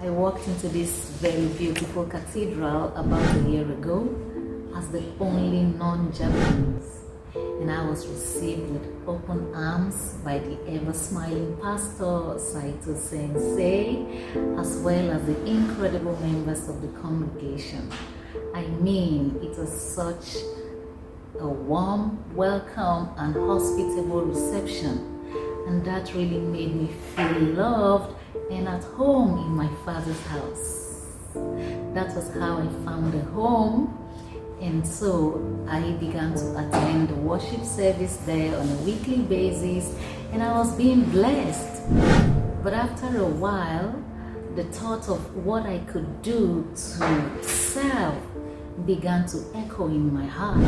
I walked into this very beautiful cathedral about a year ago as the only non-Japanese, and I was received with open arms by the ever-smiling pastor Saito Sensei, as well as the incredible members of the congregation. I mean, it was such a warm, welcome, and hospitable reception, and that really made me feel loved and at home in my Father's house. That was how I found a home, and so I began to attend the worship service there on a weekly basis, and I was being blessed. But after a while, the thought of what I could do to serve began to echo in my heart.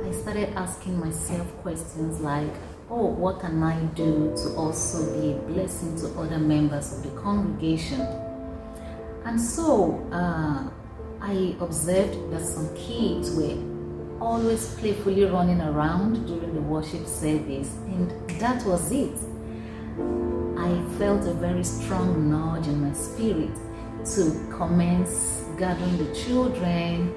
I started asking myself questions like, oh, what can I do to also be a blessing to other members of the congregation? And so I observed that some kids were always playfully running around during the worship service, and that was it. I felt a very strong nudge in my spirit to commence gathering the children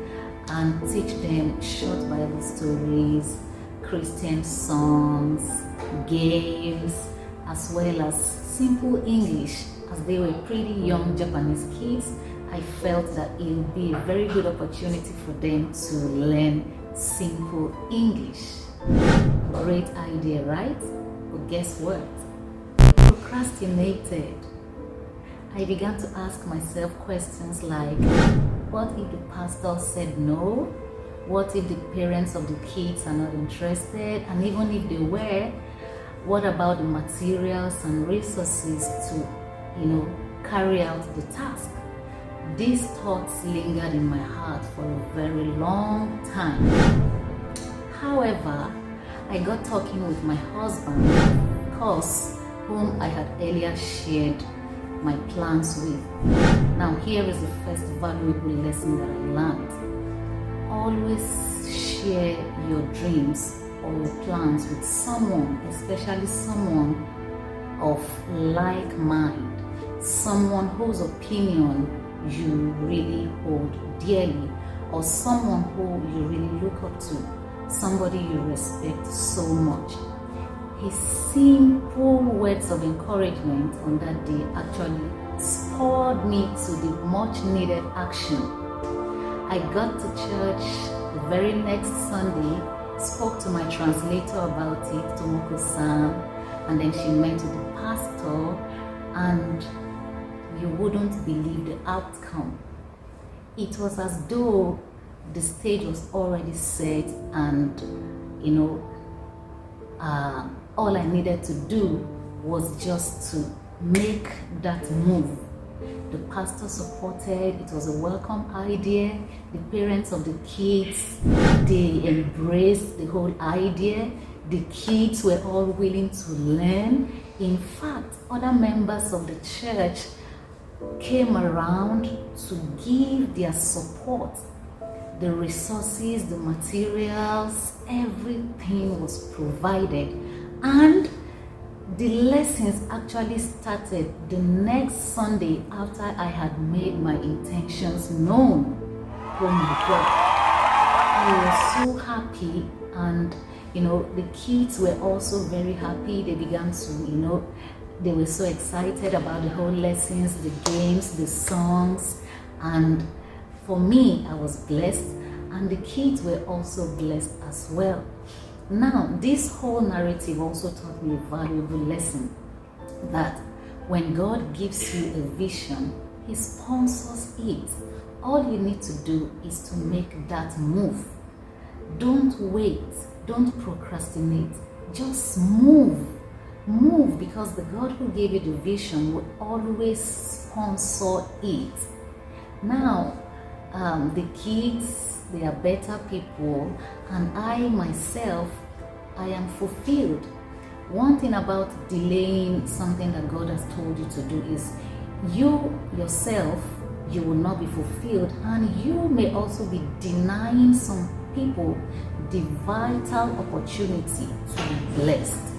and teach them short Bible stories, Christian songs, games, as well as simple English. As they were pretty young Japanese kids, I felt that it would be a very good opportunity for them to learn simple English. Great idea, right? But guess what? I procrastinated. I began to ask myself questions like, what if the pastor said no? What if the parents of the kids are not interested? And even if they were, what about the materials and resources to, carry out the task? These thoughts lingered in my heart for a very long time. However, I got talking with my husband, of course, whom I had earlier shared my plans with. Now here is the first valuable lesson that I learned. Always share your dreams or your plans with someone, especially someone of like mind, someone whose opinion you really hold dearly, or someone who you really look up to, somebody you respect so much. His simple words of encouragement on that day actually spurred me to the much needed action. I got to church the very next Sunday, spoke to my translator about it, Tomoko-san, and then she met with the pastor, and you wouldn't believe the outcome. It was as though the stage was already set, and all I needed to do was just to make that move. The pastor supported. It was a welcome idea. The parents of the kids, they embraced the whole idea. The kids were all willing to learn. In fact, other members of the church came around to give their support. The resources, the materials, everything was provided. And the lessons actually started the next Sunday after I had made my intentions known. Oh my God. I was so happy, and the kids were also very happy. They began to, they were so excited about the whole lessons, the games, the songs, and for me, I was blessed, and the kids were also blessed as well. Now, this whole narrative also taught me a valuable lesson, that when God gives you a vision, He sponsors it. All you need to do is to make that move. Don't wait, don't procrastinate, just move. Move, because the God who gave you the vision will always sponsor it. Now, the kids, they are better people, and I myself, I am fulfilled. One thing about delaying something that God has told you to do is you yourself, you will not be fulfilled, and you may also be denying some people the vital opportunity to be blessed.